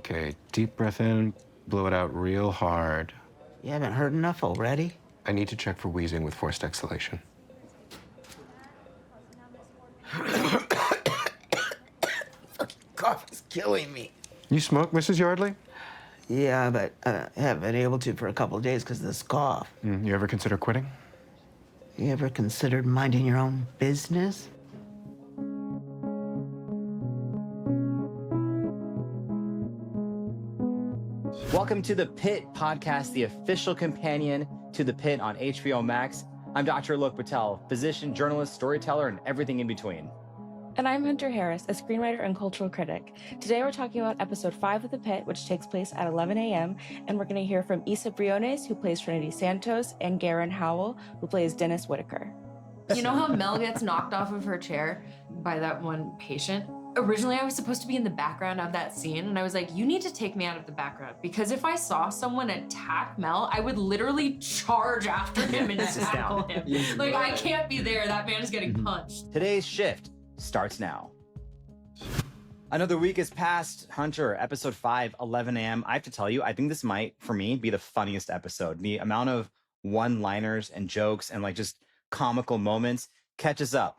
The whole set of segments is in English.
Okay, deep breath in, blow it out real hard. You haven't heard enough already? I need to check for wheezing with forced exhalation. Cough is killing me. You smoke, Mrs. Yardley? Yeah, but I haven't been able to for a couple of days because of this cough. You ever consider quitting? You ever considered minding your own business? Welcome to the Pitt podcast, the official companion to the Pitt on HBO Max. I'm Dr. Alok Patel, physician, journalist, storyteller, and everything in between. And I'm Hunter Harris, a screenwriter and cultural critic. Today we're talking about episode 5 of The Pitt, which takes place at 11 a.m., and we're going to hear from Issa Briones, who plays Trinity Santos, and Garen Howell, who plays Dennis Whitaker. You know how Mel gets knocked off of her chair by that one patient? Originally, I was supposed to be in the background of that scene, and I was like, you need to take me out of the background, because if I saw someone attack Mel, I would literally charge after him and tackle him. Like, I can't be there. That man is getting punched. Today's shift starts now. Another week has passed. Hunter, episode 5, 11 a.m. I have to tell you, I think this might, for me, be the funniest episode. The amount of one-liners and jokes and like just comical moments catches up.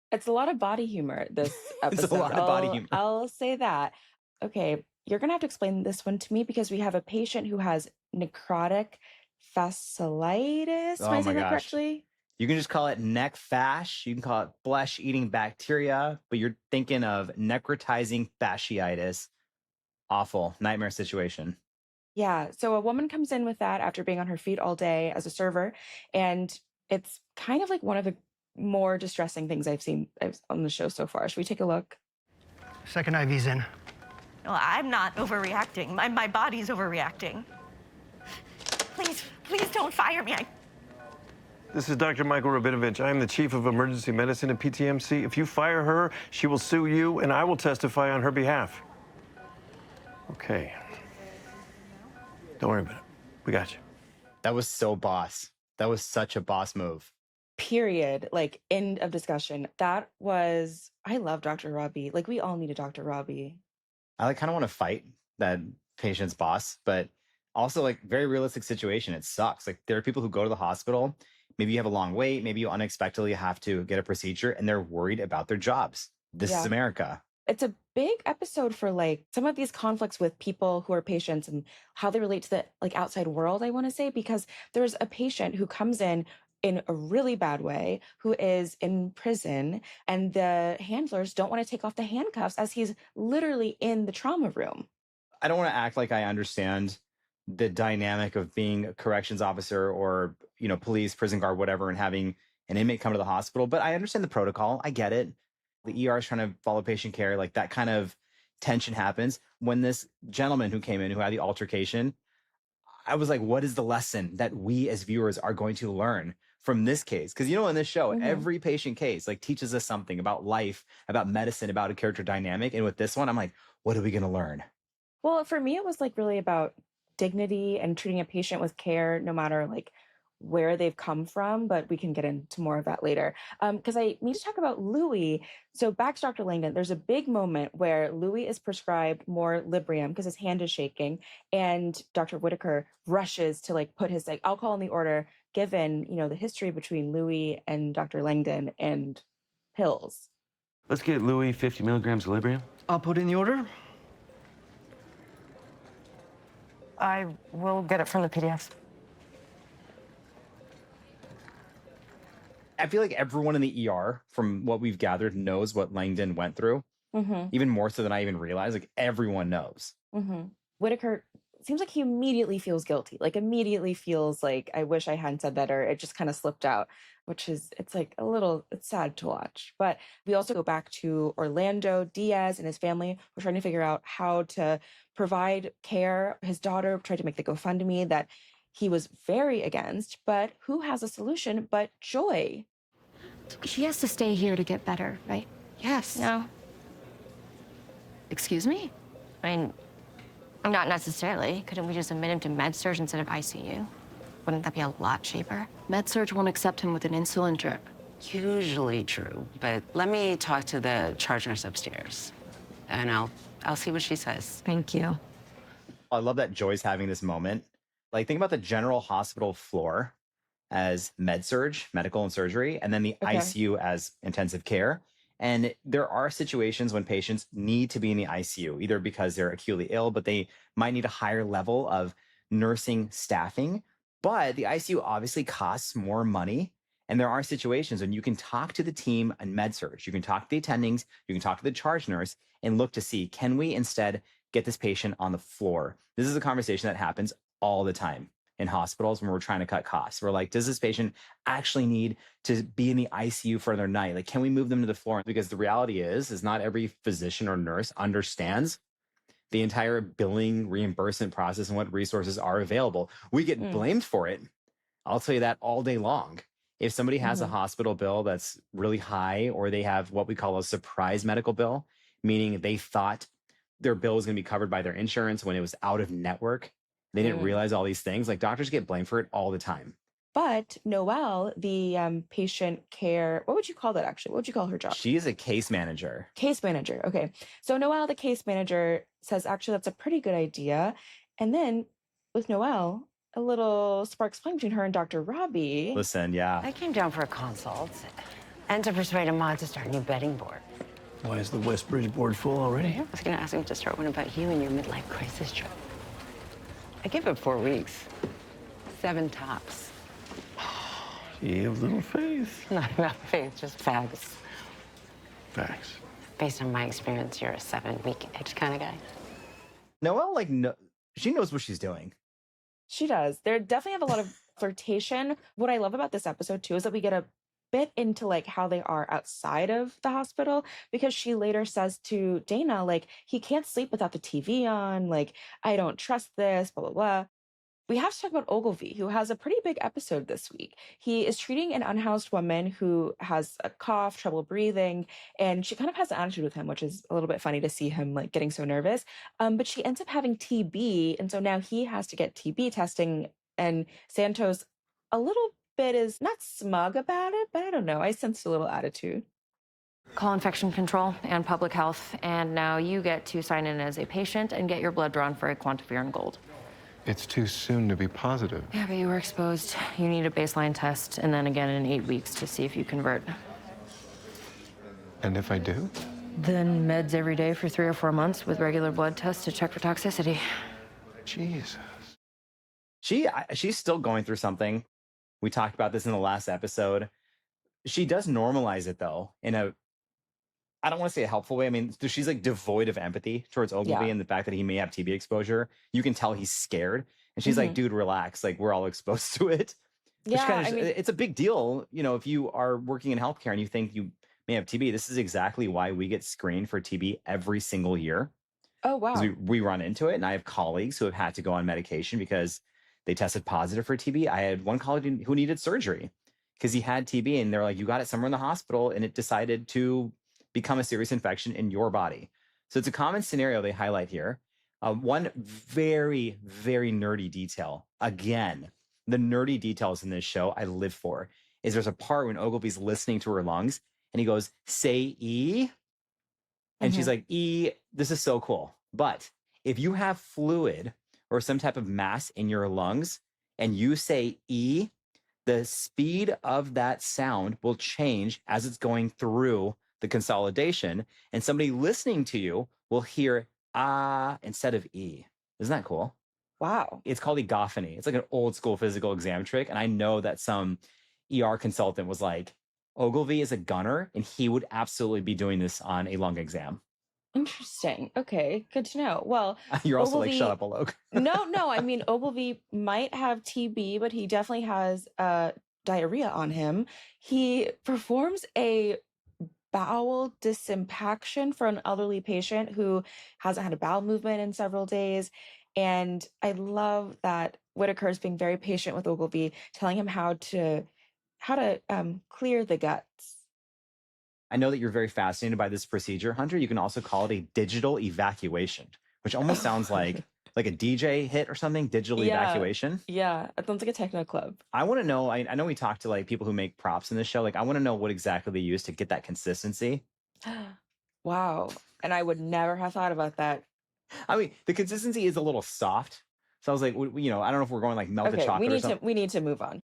It's a lot of body humor, this episode. It's a lot of body humor. I'll say that. Okay, you're going to have to explain this one to me because we have a patient who has necrotic fasciitis. Am I saying that correctly? You can just call it neck fash. You can call it flesh-eating bacteria, but you're thinking of necrotizing fasciitis. Awful nightmare situation. Yeah, so a woman comes in with that after being on her feet all day as a server, and it's kind of like one of the more distressing things I've seen on the show so far. Should we take a look? Second IV's in. Well, I'm not overreacting. My body's overreacting. Please don't fire me. This is Dr. Michael Rabinovich. I am the chief of emergency medicine at PTMC. If you fire her, she will sue you, and I will testify on her behalf. Okay. Don't worry about it. We got you. That was so boss. That was such a boss move. Period. Like, end of discussion. That was, I love Dr. Robbie. Like, we all need a Dr. Robbie. I like kind of want to fight that patient's boss, but also like very realistic situation. It sucks. Like there are people who go to the hospital. Maybe you have a long wait. Maybe you unexpectedly have to get a procedure and they're worried about their jobs. This is America. It's a big episode for like some of these conflicts with people who are patients and how they relate to the like outside world, I want to say, because there's a patient who comes in a really bad way, who is in prison, and the handlers don't want to take off the handcuffs as he's literally in the trauma room. I don't want to act like I understand the dynamic of being a corrections officer or, you know, police, prison guard, whatever, and having an inmate come to the hospital. But I understand the protocol. I get it. The ER is trying to follow patient care. Like that kind of tension happens. When this gentleman who came in, who had the altercation, I was like, what is the lesson that we as viewers are going to learn from this case? Because, you know, in this show, every patient case like teaches us something about life, about medicine, about a character dynamic. And with this one, I'm like, what are we going to learn? Well, for me, it was like really about dignity and treating a patient with care, no matter like where they've come from, but we can get into more of that later. Because I need to talk about Louis. So back to Dr. Langdon, there's a big moment where Louis is prescribed more Librium because his hand is shaking, and Dr. Whitaker rushes to like put his like alcohol in the order, given, you know, the history between Louis and Dr. Langdon and pills. Let's get Louis 50 milligrams of Librium. I'll put in the order. I will get it from the PDFs. I feel like everyone in the ER, from what we've gathered, knows what Langdon went through, even more so than I even realized. Like everyone knows. Whitaker seems like he immediately feels guilty, like immediately feels like, I wish I hadn't said that, or it just kind of slipped out, which is, it's like it's sad to watch. But we also go back to Orlando Diaz and his family. We're trying to figure out how to provide care. His daughter tried to make the GoFundMe that he was very against, but who has a solution but Joy? He has to stay here to get better, right? Yes. No. Excuse me? I mean, not necessarily. Couldn't we just admit him to med-surg instead of ICU? Wouldn't that be a lot cheaper? Med-surg won't accept him with an insulin drip. Usually true, but let me talk to the charge nurse upstairs, and I'll see what she says. Thank you. I love that Joy's having this moment. Like, think about the general hospital floor as med surge, medical and surgery, and then the Okay. ICU as intensive care. And there are situations when patients need to be in the ICU, either because they're acutely ill, but they might need a higher level of nursing staffing. But the ICU obviously costs more money. And there are situations when you can talk to the team in med surge, you can talk to the attendings, you can talk to the charge nurse and look to see, can we instead get this patient on the floor? This is a conversation that happens all the time in hospitals when we're trying to cut costs. We're like, does this patient actually need to be in the ICU for their night? Like, can we move them to the floor? Because the reality is not every physician or nurse understands the entire billing reimbursement process and what resources are available. We get Mm. blamed for it. I'll tell you that all day long. If somebody has a hospital bill that's really high, or they have what we call a surprise medical bill, meaning they thought their bill was going to be covered by their insurance when it was out of network, they didn't realize all these things. Like, doctors get blamed for it all the time. But Noelle, the patient care, what would you call that actually? What would you call her job? She is a case manager. Case manager. Okay. So Noelle, the case manager, says actually that's a pretty good idea. And then with Noelle, a little sparks flying between her and Dr. Robbie. Listen, yeah. I came down for a consult and to persuade Ahmad to start a new betting board. Why is the Westbridge board full already? I was going to ask him to start one about you and your midlife crisis trip. I give it 4 weeks. 7 tops. You have little faith. Not about faith, just facts. Facts. Based on my experience, you're a 7-week itch kind of guy. Noelle, like, no, she knows what she's doing. She does. There definitely have a lot of flirtation. What I love about this episode too is that we get a bit into like how they are outside of the hospital, because she later says to Dana, like, he can't sleep without the TV on. Like, I don't trust this, blah, blah, blah. We have to talk about Ogilvy, who has a pretty big episode this week. He is treating an unhoused woman who has a cough, trouble breathing, and she kind of has an attitude with him, which is a little bit funny to see him like getting so nervous. But she ends up having TB, and so now he has to get TB testing, and Santos a little bit is not smug about it, but I don't know. I sensed a little attitude. Call infection control and public health, and now you get to sign in as a patient and get your blood drawn for a quantiferin gold. It's too soon to be positive. Yeah, but you were exposed. You need a baseline test, and then again in 8 weeks to see if you convert. And if I do? Then meds every day for 3 or 4 months with regular blood tests to check for toxicity. Jesus. She's still going through something. We talked about this in the last episode. She does normalize it though, in a, I don't want to say a helpful way. I mean, she's like devoid of empathy towards Ogilvy and the fact that he may have TB exposure. You can tell he's scared. And she's like, dude, relax. Like, we're all exposed to it. Yeah, I mean, it's a big deal. You know, if you are working in healthcare and you think you may have TB, this is exactly why we get screened for TB every single year. Oh, wow. Because we run into it. And I have colleagues who have had to go on medication because they tested positive for TB. I had one colleague who needed surgery because he had TB, and they're like, you got it somewhere in the hospital, and it decided to become a serious infection in your body. So it's a common scenario they highlight here. One very, very nerdy detail. Again, the nerdy details in this show I live for is there's a part when Ogilvy's listening to her lungs and he goes, say E. And she's like, E, this is so cool. But if you have fluid or some type of mass in your lungs and you say E, the speed of that sound will change as it's going through the consolidation, and somebody listening to you will hear ah instead of E. Isn't that cool? Wow. It's called egophony. It's like an old school physical exam trick. And I know that some ER consultant was like, Ogilvy is a gunner and he would absolutely be doing this on a lung exam. Interesting. Okay, good to know. Well, You're also Ogilvy, like, shut up, Alok. No. I mean, Ogilvy might have TB, but he definitely has diarrhea on him. He performs a bowel disimpaction for an elderly patient who hasn't had a bowel movement in several days. And I love that Whitaker is being very patient with Ogilvy, telling him how to clear the guts. I know that you're very fascinated by this procedure, Hunter. You can also call it a digital evacuation, which almost sounds like a DJ hit or something, digital evacuation. Yeah, it sounds like a techno club. I want to know, I know we talked to like people who make props in this show. Like, I want to know what exactly they use to get that consistency. Wow. And I would never have thought about that. I mean, the consistency is a little soft. So I was like, I don't know if we're going like melt the Okay, chocolate or something. we need to move on.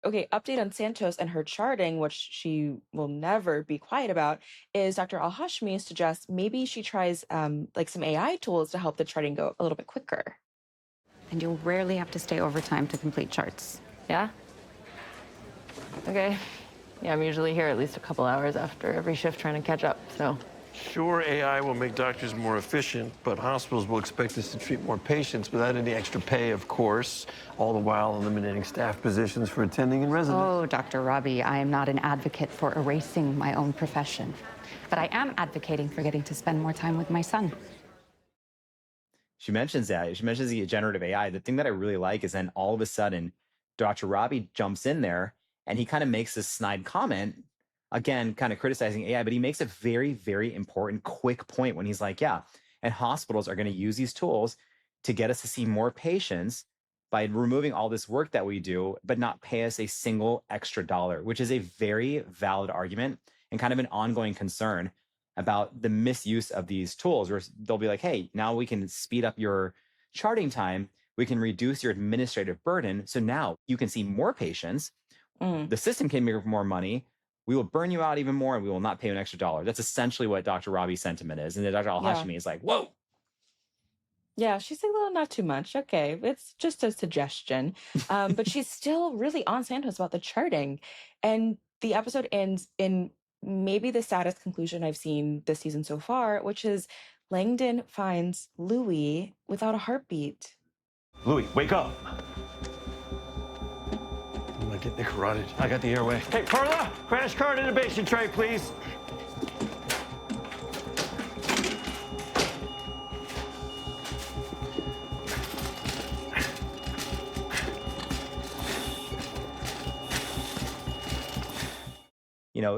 Okay, update on Santos and her charting, which she will never be quiet about, is Dr. Al-Hashmi suggests maybe she tries like some AI tools to help the charting go a little bit quicker. And you'll rarely have to stay overtime to complete charts. Yeah? Okay. Yeah, I'm usually here at least a couple hours after every shift trying to catch up, so. Sure, AI will make doctors more efficient, but hospitals will expect us to treat more patients without any extra pay, of course, all the while eliminating staff positions for attending and residents. Oh, Dr. Robbie, I am not an advocate for erasing my own profession, but I am advocating for getting to spend more time with my son. She mentions that. She mentions the generative AI. The thing that I really like is then all of a sudden, Dr. Robbie jumps in there and he kind of makes this snide comment, again, kind of criticizing AI, but he makes a very, very important, quick point when he's like, yeah, and hospitals are going to use these tools to get us to see more patients by removing all this work that we do, but not pay us a single extra dollar, which is a very valid argument and kind of an ongoing concern about the misuse of these tools, where they'll be like, hey, now we can speed up your charting time. We can reduce your administrative burden. So now you can see more patients. The system can make more money. We will burn you out even more and we will not pay you an extra dollar. That's essentially what Dr. Robbie's sentiment is. And then Dr. Al-Hashmi is like, whoa. Yeah, she's like, well, not too much. Okay, it's just a suggestion. But she's still really on Santos about the charting. And the episode ends in maybe the saddest conclusion I've seen this season so far, which is Langdon finds Louis without a heartbeat. Louis, wake up. I'm not getting carotid. I got the airway. Hey, Perla, crash cart intubation tray, please.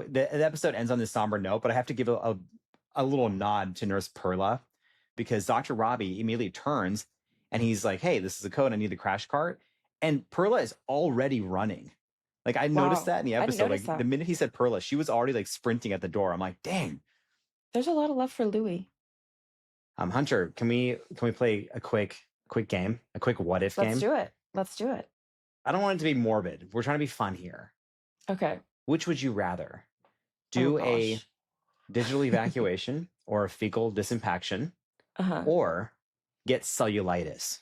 The episode ends on this somber note, but I have to give a little nod to Nurse Perla, because Dr. Robbie immediately turns and he's like, hey, this is a code. I need the crash cart. And Perla is already running. Like, I noticed that in the episode. Like, the minute he said Perla, she was already like sprinting at the door. I'm like, dang. There's a lot of love for Louis. Hunter, can we play a quick game, a quick what if game? Let's do it. I don't want it to be morbid. We're trying to be fun here. Okay. Which would you rather? Do a digital evacuation or a fecal disimpaction, or get cellulitis?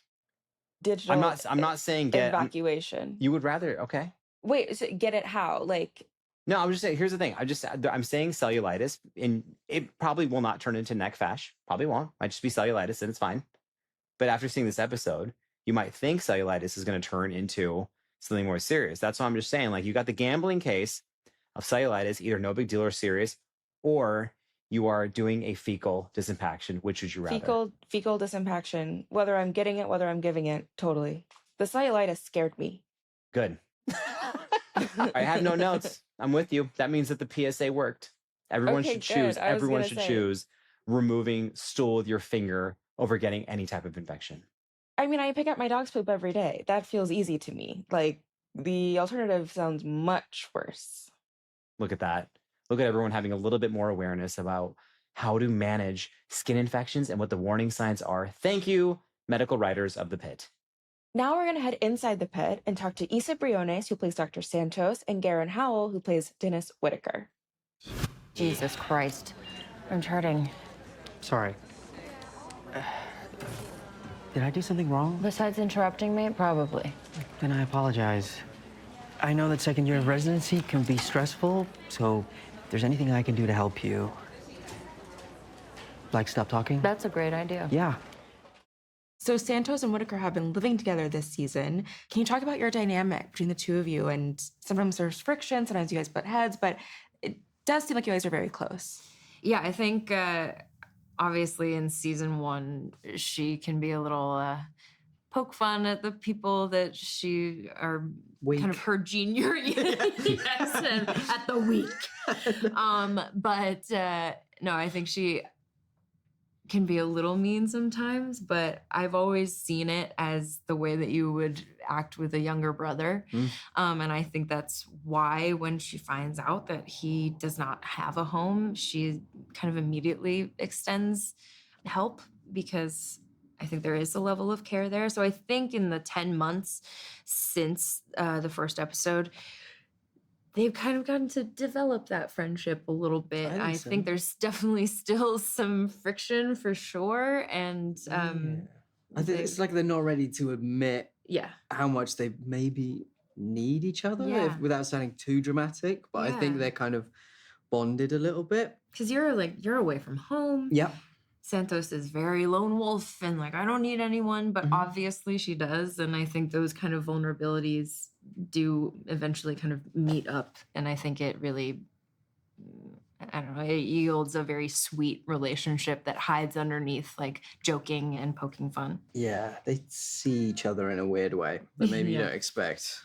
Digital. I'm not saying get evacuation. You would rather? Okay. Wait, so get it how? Like. No, I'm just saying. Here's the thing. I'm saying cellulitis, and it probably will not turn into neck fash. Probably won't. Might just be cellulitis, and it's fine. But after seeing this episode, you might think cellulitis is going to turn into something more serious. That's why I'm just saying. Like, you got the gambling case of cellulitis, either no big deal or serious, or you are doing a fecal disimpaction. Which would you rather? Fecal disimpaction. Whether I'm getting it, whether I'm giving it, totally. The cellulitis scared me. Good. I have no notes. I'm with you. That means that the PSA worked. Everyone should choose. Everyone should choose removing stool with your finger over getting any type of infection. I mean, I pick up my dog's poop every day. That feels easy to me. Like, the alternative sounds much worse. Look at that. Look at everyone having a little bit more awareness about how to manage skin infections and what the warning signs are. Thank you, medical writers of the Pitt. Now we're going to head inside the Pitt and talk to Issa Briones, who plays Dr. Santos, and Garen Howell, who plays Dennis Whitaker. Jesus Christ. I'm charting. Sorry. Did I do something wrong? Besides interrupting me, probably. Then I apologize. I know that second year of residency can be stressful, so if there's anything I can do to help you. Like, stop talking? That's a great idea. Yeah. So Santos and Whitaker have been living together this season. Can you talk about your dynamic between the two of you? And sometimes there's friction, sometimes you guys butt heads, but it does seem like you guys are very close. Yeah, I think obviously in season 1, she can be a little poke fun at the people that she are kind of her junior. Yes, and at the week. But no, I think she can be a little mean sometimes, but I've always seen it as the way that you would act with a younger brother. And I think that's why when she finds out that he does not have a home, she kind of immediately extends help because I think there is a level of care there. So I think in the 10 months since the first episode, they've kind of gotten to develop that friendship a little bit. I think there's definitely still some friction for sure. And I think it's like they're not ready to admit how much they maybe need each other without sounding too dramatic. But I think they're kind of bonded a little bit. Because you're away from home. Yep. Santos is very lone wolf and like, I don't need anyone, but obviously she does. And I think those kind of vulnerabilities do eventually kind of meet up. And I think it really, I don't know, it yields a very sweet relationship that hides underneath like joking and poking fun. Yeah, they see each other in a weird way that maybe you don't expect.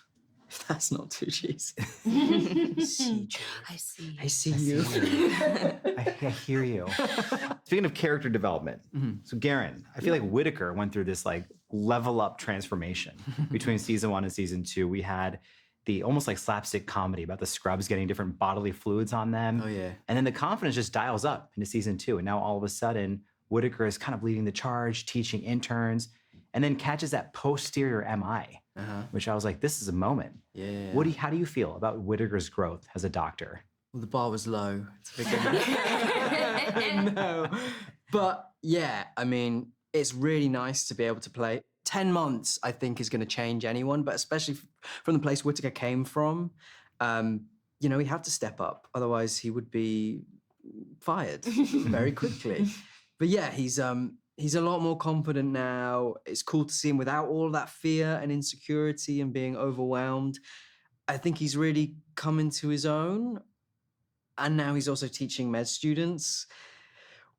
That's not too cheesy. I see. I see you. I hear you. Speaking of character development, so Garen, I feel like Whitaker went through this like level up transformation between season 1 and season 2. We had the almost like slapstick comedy about the scrubs getting different bodily fluids on them. Oh yeah. And then the confidence just dials up into season 2. And now all of a sudden, Whitaker is kind of leading the charge, teaching interns, and then catches that posterior MI, which I was like, this is a moment. Yeah. How do you feel about Whitaker's growth as a doctor? Well, the bar was low to begin with. No. But yeah, I mean, it's really nice to be able to play. 10 months, I think, is going to change anyone, but especially from the place Whitaker came from, you know, he had to step up. Otherwise, he would be fired very quickly. But yeah, he's a lot more confident now. It's cool to see him without all of that fear and insecurity and being overwhelmed. I think he's really come into his own. And now he's also teaching med students,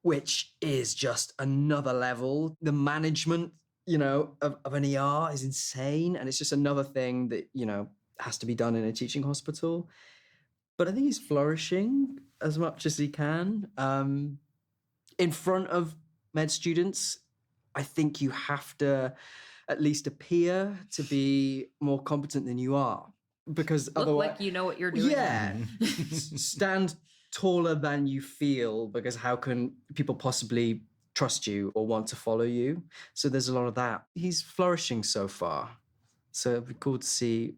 which is just another level. The management, you know, of an ER is insane. And it's just another thing that, you know, has to be done in a teaching hospital. But I think he's flourishing as much as he can. In front of med students, I think you have to at least appear to be more competent than you are. Because Look otherwise, like you know what you're doing. yeah, stand taller than you feel, because how can people possibly trust you or want to follow you? So there's a lot of that. He's flourishing so far. So it'd be cool to see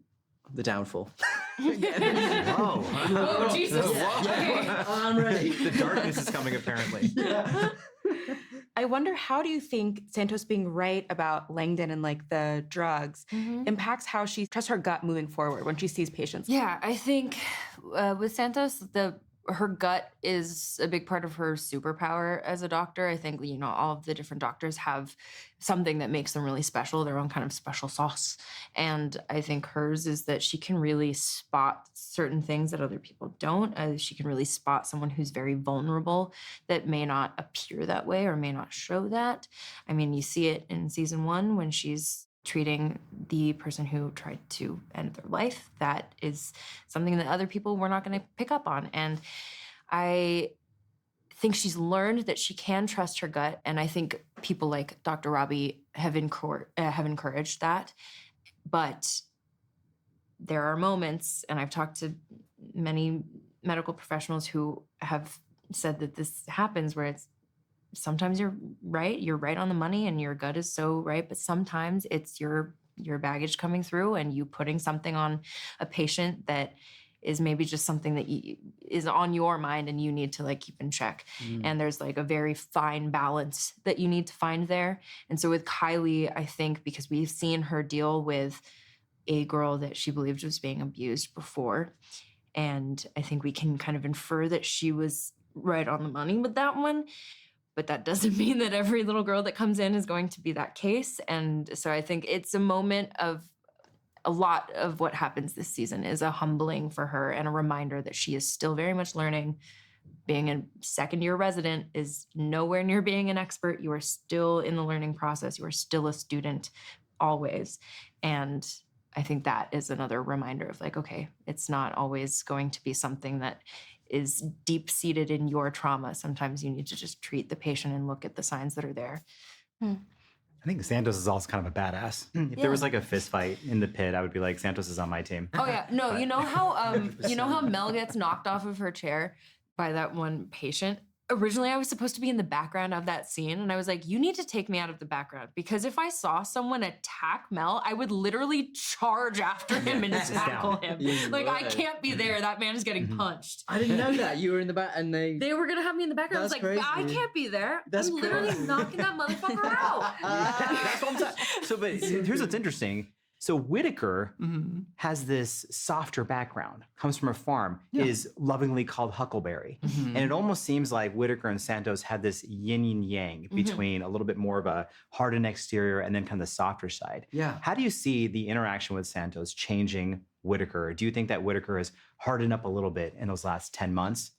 the downfall. Whoa. Oh, Jesus. Yeah. I'm ready. The darkness is coming, apparently. I wonder, how do you think Santos being right about Langdon and like the drugs impacts how she trusts her gut moving forward when she sees patients? Yeah, I think with Santos, her gut is a big part of her superpower as a doctor. I think, you know, all of the different doctors have something that makes them really special, their own kind of special sauce. And I think hers is that she can really spot certain things that other people don't. She can really spot someone who's very vulnerable that may not appear that way or may not show that. I mean, you see it in season 1 when she's treating the person who tried to end their life. That is something that other people were not going to pick up on. And I think she's learned that she can trust her gut. And I think people like Dr. Robbie have encouraged that. But there are moments, and I've talked to many medical professionals who have said that this happens, where it's sometimes you're right on the money and your gut is so right, but sometimes it's your baggage coming through and you putting something on a patient that is maybe just something that is on your mind and you need to like keep in check. And there's like a very fine balance that you need to find there. And so with Kylie, I think because we've seen her deal with a girl that she believed was being abused before, and I think we can kind of infer that she was right on the money with that one. But that doesn't mean that every little girl that comes in is going to be that case. And so I think it's a moment of a lot of what happens this season is a humbling for her and a reminder that she is still very much learning. Being a second-year resident is nowhere near being an expert. You are still in the learning process. You are still a student always. And I think that is another reminder of like, okay, it's not always going to be something that is deep-seated in your trauma. Sometimes you need to just treat the patient and look at the signs that are there. I think Santos is also kind of a badass. If there was like a fist fight in the pit, I would be like, Santos is on my team. Oh yeah, no, you know how Mel gets knocked off of her chair by that one patient? Originally, I was supposed to be in the background of that scene, and I was like, you need to take me out of the background, because if I saw someone attack Mel, I would literally charge after him and tackle him. You Like, I would. can't be there. That man is getting punched. I didn't know that. You were in the back and They were gonna have me in the background. I was That's like, I crazy. can't be there. That's I'm literally crazy. knocking that motherfucker out. That's what I'm saying. So, but here's what's interesting. So Whitaker has this softer background, comes from a farm, is lovingly called Huckleberry. And it almost seems like Whitaker and Santos had this yin and yang between a little bit more of a hardened exterior and then kind of the softer side. Yeah. How do you see the interaction with Santos changing Whitaker? Do you think that Whitaker has hardened up a little bit in those last 10 months?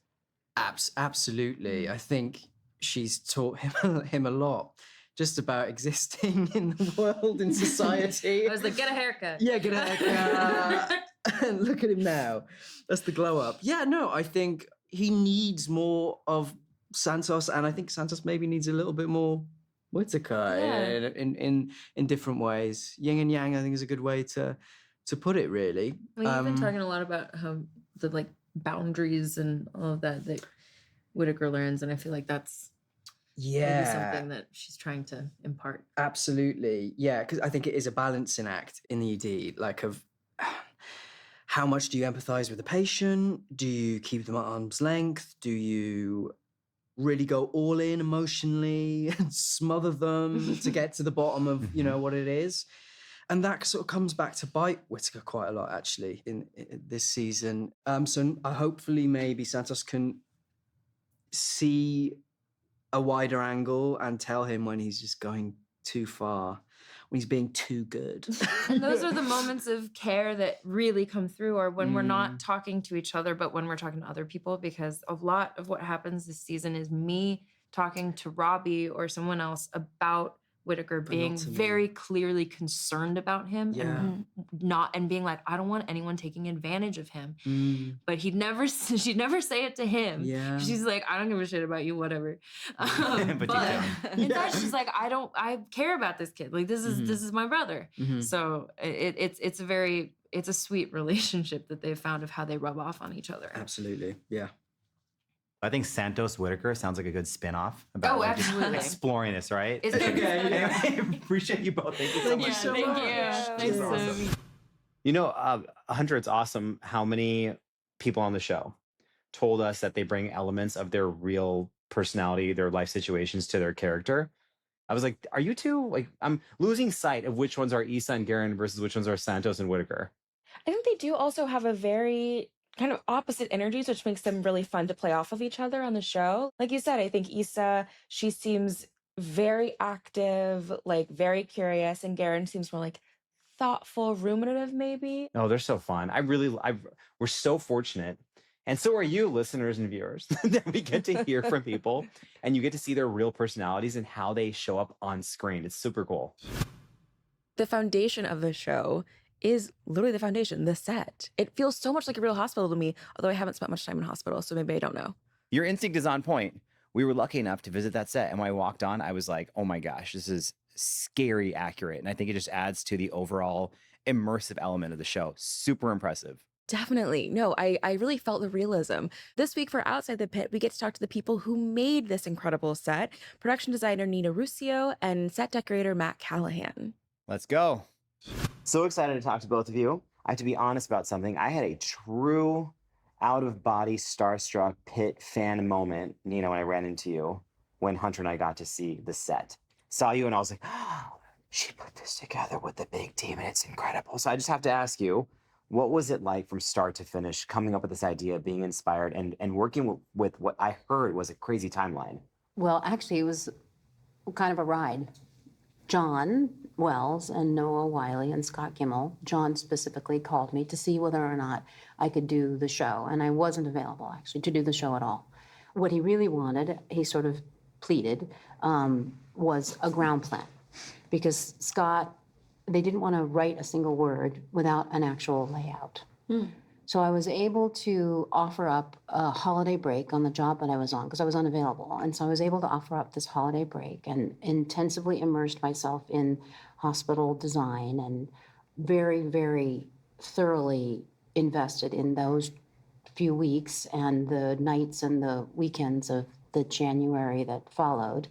Absolutely. I think she's taught him a lot. Just about existing in the world, in society. I was like, get a haircut. Yeah, get a haircut. And look at him now. That's the glow up. Yeah, no, I think he needs more of Santos, and I think Santos maybe needs a little bit more Whitaker in different ways. Yin and yang, I think, is a good way to put it, really. Well, you've been talking a lot about how the like boundaries and all of that Whitaker learns, and I feel like that's maybe something that she's trying to impart. Absolutely. Yeah, because I think it is a balancing act in the ED, like of how much do you empathize with the patient? Do you keep them at arm's length? Do you really go all in emotionally and smother them to get to the bottom of, what it is? And that sort of comes back to bite Whitaker quite a lot, actually, in this season. So hopefully maybe Santos can see a wider angle and tell him when he's just going too far, when he's being too good. And those are the moments of care that really come through, or when we're not talking to each other, but when we're talking to other people, because a lot of what happens this season is me talking to Robbie or someone else about Whitaker being very clearly concerned about him and being like, I don't want anyone taking advantage of him. But she'd never say it to him. Yeah. She's like, I don't give a shit about you, whatever. But in fact, she's like, I care about this kid. Like, this is my brother. So it's a sweet relationship that they've found of how they rub off on each other. Absolutely. Yeah. I think Santos Whitaker sounds like a good spin-off about absolutely. exploring this, right? It's Anyway, appreciate you both. Thank you so much. Thank you. Awesome. You know, Hunter, it's awesome how many people on the show told us that they bring elements of their real personality, their life situations to their character. I was like, are you two, like, I'm losing sight of which ones are Issa and Garen versus which ones are Santos and Whitaker. I think they do also have a very kind of opposite energies, which makes them really fun to play off of each other on the show. Like you said, I think Issa, she seems very active, like very curious, and Garen seems more like thoughtful, ruminative, maybe. Oh, they're so fun. We're so fortunate. And so are you, listeners and viewers, that we get to hear from people and you get to see their real personalities and how they show up on screen. It's super cool. The foundation of the show is literally the foundation, the set. It feels so much like a real hospital to me, although I haven't spent much time in hospital, so maybe I don't know. Your instinct is on point. We were lucky enough to visit that set, and when I walked on, I was like, oh my gosh, this is scary accurate. And I think it just adds to the overall immersive element of the show. Super impressive. Definitely. No, I really felt the realism. This week for Outside the Pit, we get to talk to the people who made this incredible set, production designer Nina Ruscio and set decorator Matt Callahan. Let's go. So excited to talk to both of you. I have to be honest about something. I had a true out-of-body starstruck Pitt fan moment, Nina, when I ran into you, when Hunter and I got to see the set. Saw you and I was like, oh, she put this together with the big team and it's incredible. So I just have to ask you, what was it like from start to finish, coming up with this idea, being inspired, and working with what I heard was a crazy timeline? Well, actually, it was kind of a ride. John Wells and Noah Wiley and Scott Kimmel, John specifically called me to see whether or not I could do the show, and I wasn't available, actually, to do the show at all. What he really wanted, he sort of pleaded, was a ground plan, because Scott, they didn't want to write a single word without an actual layout. So I was able to offer up a holiday break on the job that I was on, because I was unavailable. And so I was able to offer up this holiday break and intensively immersed myself in hospital design and very, very thoroughly invested in those few weeks and the nights and the weekends of the January that followed,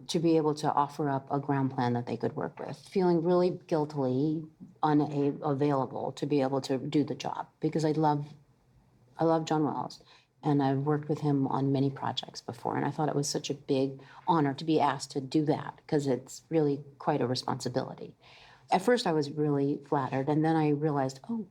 to be able to offer up a ground plan that they could work with, feeling really guiltily unavailable to be able to do the job, because I love John Wells, and I've worked with him on many projects before, and I thought it was such a big honor to be asked to do that, because it's really quite a responsibility. At first I was really flattered, and then I realized, oh,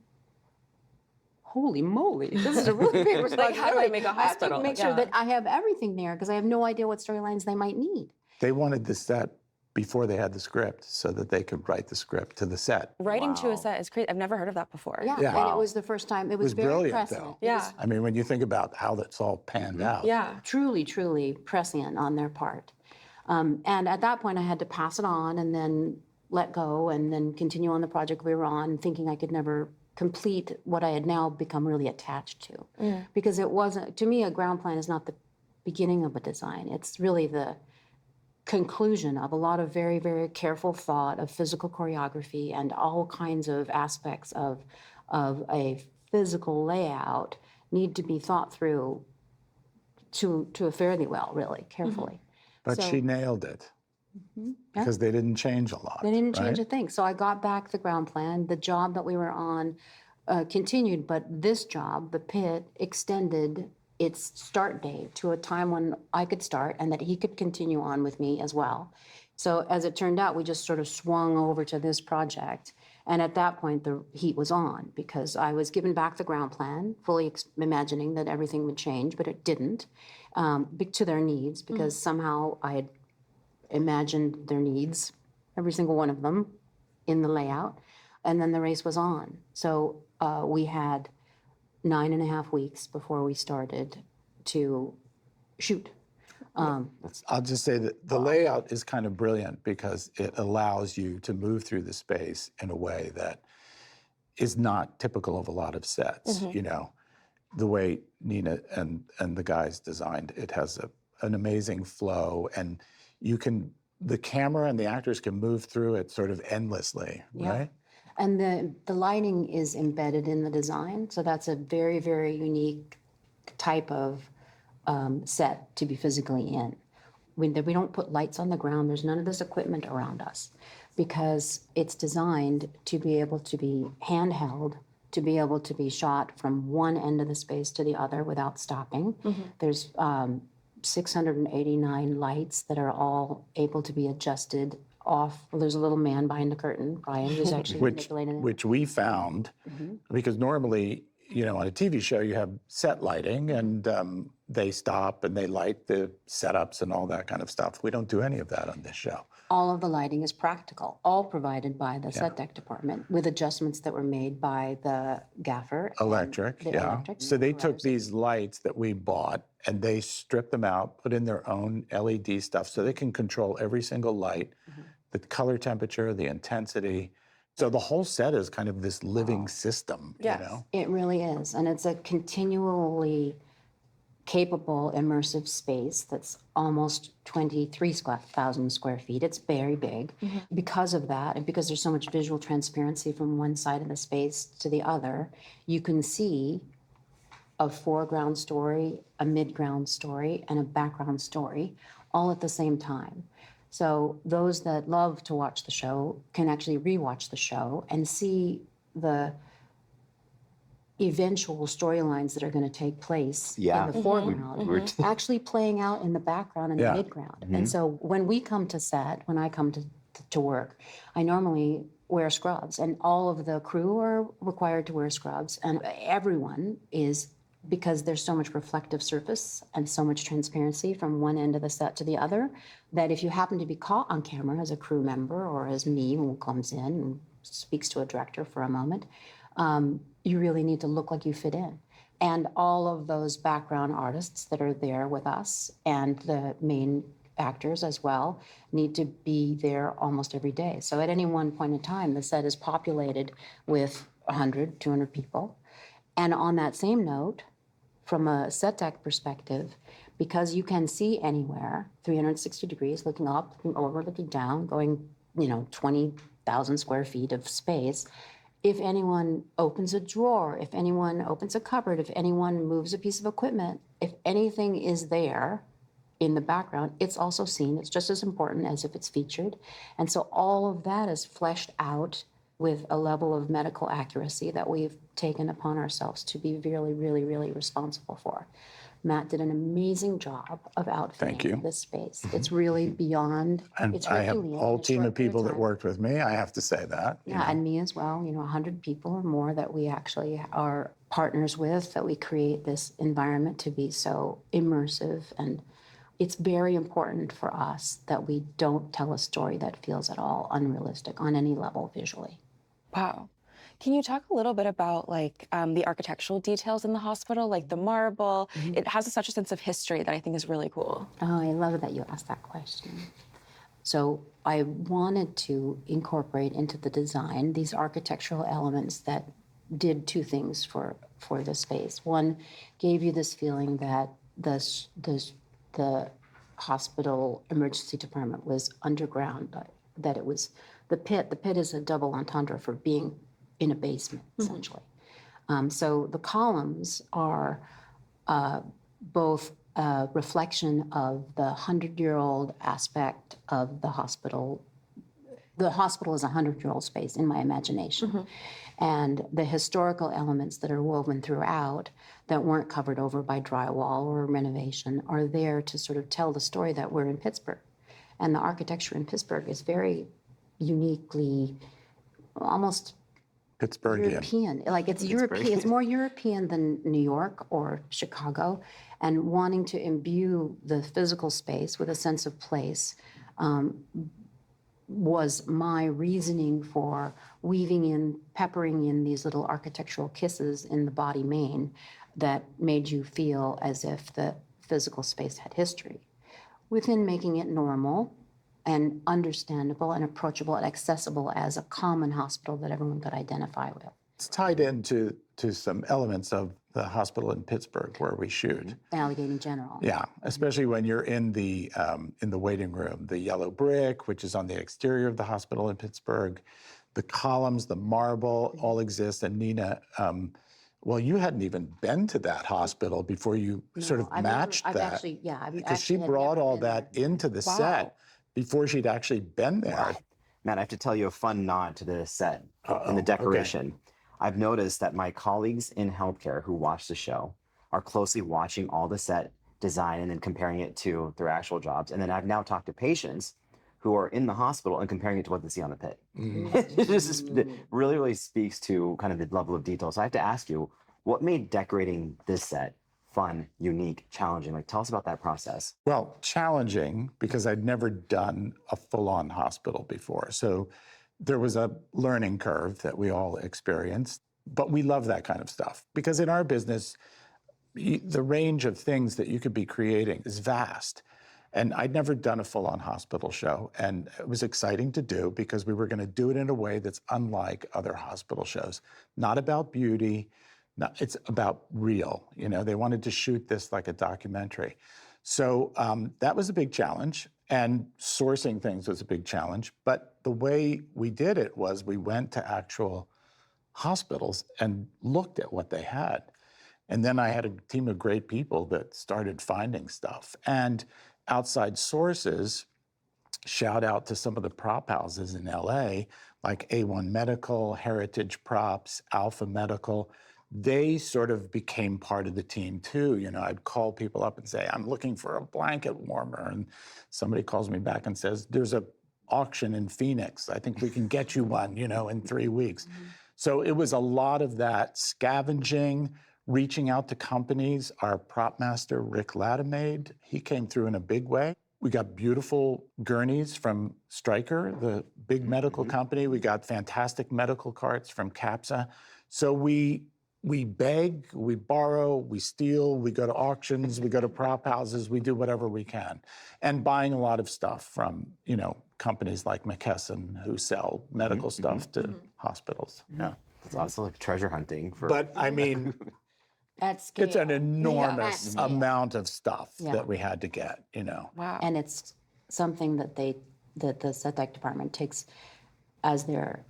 holy moly, this is a really big responsibility. Like, how do I make a I have to hospital? make sure that I have everything there, because I have no idea what storylines they might need. They wanted the set before they had the script so that they could write the script to the set. Writing to a set is crazy. I've never heard of that before. Yeah, Yeah. and it was the first time. It was very brilliant, prescient. though. Yeah. I mean, when you think about how that's all panned out. Yeah. Truly, truly prescient on their part. And at that point, I had to pass it on and then let go and then continue on the project we were on, thinking I could never complete what I had now become really attached to. Because it wasn't, to me, a ground plan is not the beginning of a design. It's really the conclusion of a lot of very, very careful thought of physical choreography and all kinds of aspects of a physical layout need to be thought through to a fairly well, really, carefully. But So- she nailed it because they didn't change a lot. They didn't change right? a thing. So I got back the ground plan. The job that we were on continued, but this job, the Pitt, extended its start date to a time when I could start and that he could continue on with me as well. So as it turned out, we just sort of swung over to this project. And at that point, the heat was on because I was given back the ground plan, fully imagining that everything would change, but it didn't, to their needs, because somehow I had imagined their needs, every single one of them, in the layout. And then the race was on. So we had 9.5 weeks before we started to shoot. I'll just say that the layout is kind of brilliant because it allows you to move through the space in a way that is not typical of a lot of sets. You know, the way Nina and the guys designed it has an amazing flow, and the camera and the actors can move through it sort of endlessly, right? And the lighting is embedded in the design, so that's a very, very unique type of set to be physically in. We don't put lights on the ground. There's none of this equipment around us because it's designed to be able to be handheld, to be able to be shot from one end of the space to the other without stopping. There's 689 lights that are all able to be adjusted off. Well, there's a little man behind the curtain, Brian, who's actually manipulating it. Which we found, because normally, you know, on a TV show, you have set lighting and they stop and they light the setups and all that kind of stuff. We don't do any of that on this show. All of the lighting is practical, all provided by the set deck department with adjustments that were made by the gaffer. Electric, electric So they took these lights that we bought and they stripped them out, put in their own LED stuff so they can control every single light, the color temperature, the intensity. So the whole set is kind of this living system, you know? It really is. And it's a continually capable immersive space that's almost 23,000 square feet. It's very big. Because of that, and because there's so much visual transparency from one side of the space to the other, you can see a foreground story, a midground story, and a background story all at the same time. So those that love to watch the show can actually rewatch the show and see the eventual storylines that are going to take place in the foreground actually playing out in the background and the midground. And so when we come to set, when I come to work, I normally wear scrubs, and all of the crew are required to wear scrubs, and everyone is, because there's so much reflective surface and so much transparency from one end of the set to the other, that if you happen to be caught on camera as a crew member or as me who comes in and speaks to a director for a moment, you really need to look like you fit in. And all of those background artists that are there with us and the main actors as well need to be there almost every day. So at any one point in time, the set is populated with 100, 200 people. And on that same note, from a set deck perspective, because you can see anywhere, 360 degrees, looking up, looking over, looking down, going, 20,000 square feet of space, if anyone opens a drawer, if anyone opens a cupboard, if anyone moves a piece of equipment, if anything is there, in the background, it's also seen. It's just as important as if it's featured. And so all of that is fleshed out with a level of medical accuracy that we've taken upon ourselves to be really, really, really responsible for. Matt did an amazing job of outfitting this space. It's really beyond, And it's I have a Herculean. whole It's team short of period people that time. worked with me. I have to say that. you Yeah, know. and me as well, 100 people or more that we actually are partners with, that we create this environment to be so immersive. And it's very important for us that we don't tell a story that feels at all unrealistic on any level visually. Wow. Can you talk a little bit about the architectural details in the hospital, like the marble? It has such a sense of history that I think is really cool. Oh, I love that you asked that question. So I wanted to incorporate into the design these architectural elements that did two things for the space. One, gave you this feeling that the hospital emergency department was underground, that it was the pit. The pit is a double entendre for being in a basement, essentially. So the columns are both a reflection of the 100-year-old aspect of the hospital. The hospital is a 100-year-old space in my imagination. And the historical elements that are woven throughout that weren't covered over by drywall or renovation are there to sort of tell the story that we're in Pittsburgh. And the architecture in Pittsburgh is very uniquely, almost Pittsburghian. European. Like it's European. It's more European than New York or Chicago. And wanting to imbue the physical space with a sense of place was my reasoning for weaving in, peppering in these little architectural kisses in the body main that made you feel as if the physical space had history, within making it normal and understandable and approachable and accessible as a common hospital that everyone could identify with. It's tied into some elements of the hospital in Pittsburgh where we shoot. Allegheny General. Yeah, especially when you're in the waiting room. The yellow brick, which is on the exterior of the hospital in Pittsburgh, the columns, the marble, all exist. And Nina, well, you hadn't even been to that hospital before you sort of matched that. Because she brought all that into the set before she'd actually been there. Wow. Matt, I have to tell you a fun nod to the set and the decoration. Okay. I've noticed that my colleagues in healthcare who watch the show are closely watching all the set design and then comparing it to their actual jobs. And then I've now talked to patients who are in the hospital and comparing it to what they see on the pit. It just really, really speaks to kind of the level of detail. So I have to ask you, what made decorating this set fun, unique, challenging? Like, tell us about that process. Well, challenging because I'd never done a full-on hospital before. So there was a learning curve that we all experienced, but we love that kind of stuff because in our business, the range of things that you could be creating is vast. And I'd never done a full-on hospital show, and it was exciting to do because we were going to do it in a way that's unlike other hospital shows. Not about beauty, it's about real. They wanted to shoot this like a documentary. So that was a big challenge, and sourcing things was a big challenge. But the way we did it was we went to actual hospitals and looked at what they had. And then I had a team of great people that started finding stuff. And outside sources, shout out to some of the prop houses in LA, like A1 Medical, Heritage Props, Alpha Medical. They sort of became part of the team too. I'd call people up and say, I'm looking for a blanket warmer. And somebody calls me back and says, there's an auction in Phoenix. I think we can get you one, in 3 weeks. So it was a lot of that scavenging, reaching out to companies. Our prop master, Rick Latimade, he came through in a big way. We got beautiful gurneys from Stryker, the big medical company. We got fantastic medical carts from CAPSA. So we beg, we borrow, we steal, we go to auctions, we go to prop houses, we do whatever we can. And buying a lot of stuff from, companies like McKesson who sell medical stuff to hospitals. Yeah. It's also like treasure hunting. But I mean, it's an enormous amount of stuff that we had to get, Wow. And it's something that the set deck department takes as their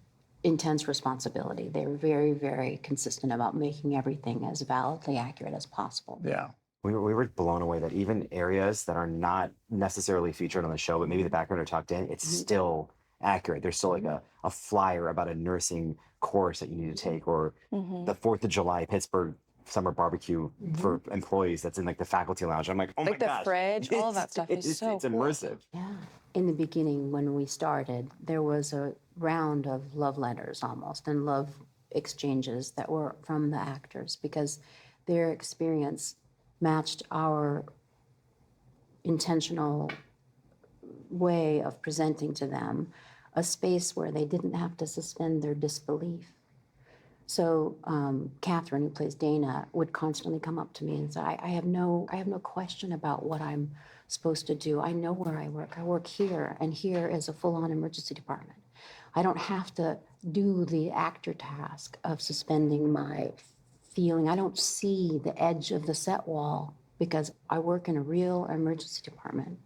intense responsibility. They're very, very consistent about making everything as validly accurate as possible. Yeah. we were blown away that even areas that are not necessarily featured on the show, but maybe the background are tucked in, it's still accurate. There's still like a flyer about a nursing course that you need to take, or the 4th of July Pittsburgh summer barbecue for employees that's in like the faculty lounge. I'm like, oh Like my the gosh. fridge, all of that stuff is It's so cool. immersive. Yeah. In the beginning, when we started, there was a round of love letters almost and love exchanges that were from the actors because their experience matched our intentional way of presenting to them a space where they didn't have to suspend their disbelief. So Catherine, who plays Dana, would constantly come up to me and say, I have no question about what I'm supposed to do. I know where I work. I work here, and here is a full-on emergency department. I don't have to do the actor task of suspending my feeling. I don't see the edge of the set wall because I work in a real emergency department.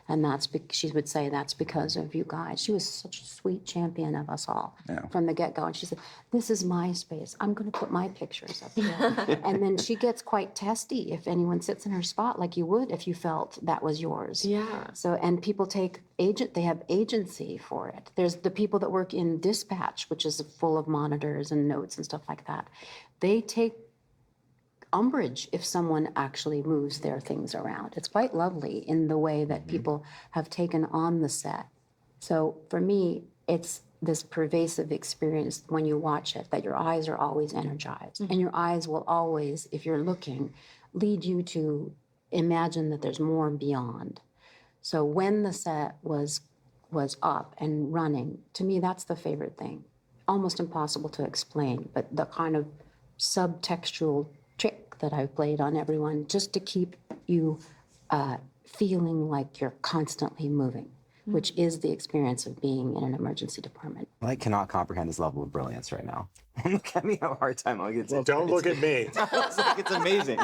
And she would say, that's because of you guys. She was such a sweet champion of us all from the get-go. And she said, this is my space. I'm going to put my pictures up here. And then she gets quite testy if anyone sits in her spot like you would if you felt that was yours. Yeah. So, and people they have agency for it. There's the people that work in dispatch, which is full of monitors and notes and stuff like that. They take umbrage if someone actually moves their things around. It's quite lovely in the way that people have taken on the set. So for me, it's this pervasive experience when you watch it, that your eyes are always energized. And your eyes will always, if you're looking, lead you to imagine that there's more beyond. So when the set was up and running, to me, that's the favorite thing. Almost impossible to explain, but the kind of subtextual trick that I've played on everyone just to keep you feeling like you're constantly moving, which is the experience of being in an emergency department. I cannot comprehend this level of brilliance right now. Look at me, I have a hard time. Don't look at me. It's amazing.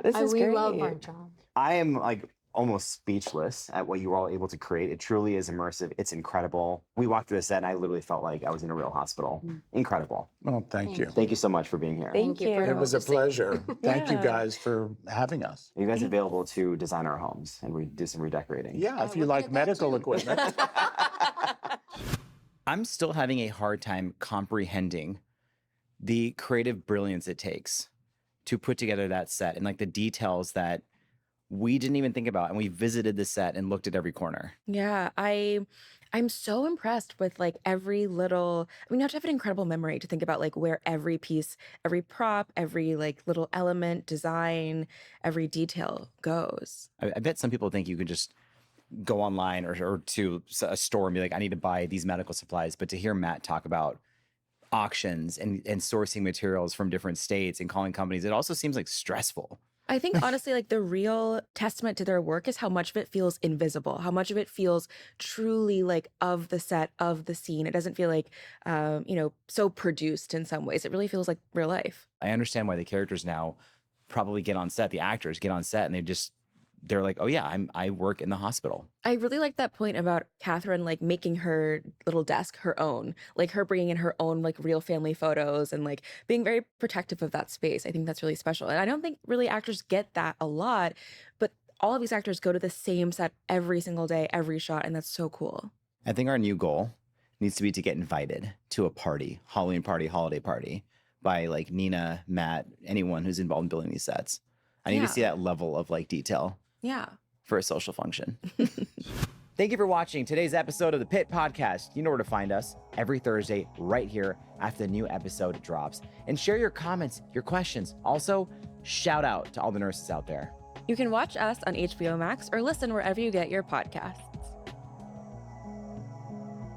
This is we great. love our job. I am like almost speechless at what you were all able to create. It truly is immersive. It's incredible. We walked through the set and I literally felt like I was in a real hospital. Incredible. Well, thank you. Thank you so much for being here. Thank you. It was a pleasure. Thank you guys for having us. Are you guys available to design our homes and do some redecorating? Yeah, if you like medical equipment. I'm still having a hard time comprehending the creative brilliance it takes to put together that set and like the details that we didn't even think about. And we visited the set and looked at every corner. Yeah, I'm so impressed with like every little, I mean, you have to have an incredible memory to think about like where every piece, every prop, every like little element, design, every detail goes. I bet some people think you could just go online or to a store and be like, I need to buy these medical supplies. But to hear Matt talk about auctions and sourcing materials from different states and calling companies, it also seems like stressful. I think honestly, like the real testament to their work is how much of it feels invisible, how much of it feels truly like of the set, of the scene. It doesn't feel like, so produced in some ways. It really feels like real life. I understand why the characters now probably get on set, the actors get on set and they're like, oh yeah, I work in the hospital. I really like that point about Catherine, like making her little desk her own, like her bringing in her own like real family photos and like being very protective of that space. I think that's really special. And I don't think really actors get that a lot, but all of these actors go to the same set every single day, every shot. And that's so cool. I think our new goal needs to be to get invited to a party, Halloween party, holiday party by like Nina, Matt, anyone who's involved in building these sets. I need to see that level of like detail. Yeah. For a social function. Thank you for watching today's episode of the Pitt Podcast. You know where to find us every Thursday right here after the new episode drops. And share your comments, your questions. Also, shout out to all the nurses out there. You can watch us on HBO Max or listen wherever you get your podcasts.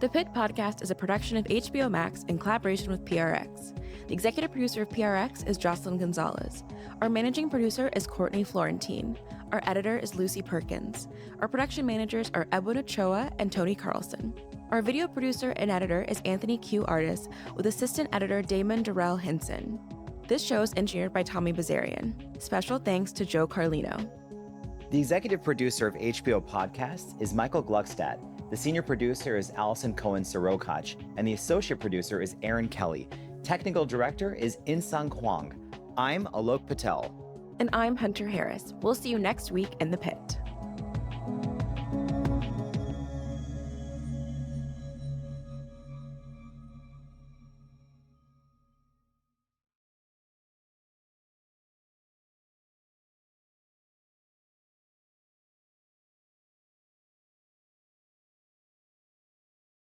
The Pitt Podcast is a production of HBO Max in collaboration with PRX. The executive producer of PRX is Jocelyn Gonzalez. Our managing producer is Courtney Florentine. Our editor is Lucy Perkins. Our production managers are Edwin Ochoa and Tony Carlson. Our video producer and editor is Anthony Q. Artis, with assistant editor Damon Durrell Hinson. This show is engineered by Tommy Bazarian. Special thanks to Joe Carlino. The executive producer of HBO Podcasts is Michael Gluckstadt. The senior producer is Allison Cohen-Sirokach, and the associate producer is Aaron Kelly. Technical director is Insung Kwang. I'm Alok Patel. And I'm Hunter Harris. We'll see you next week in the Pit.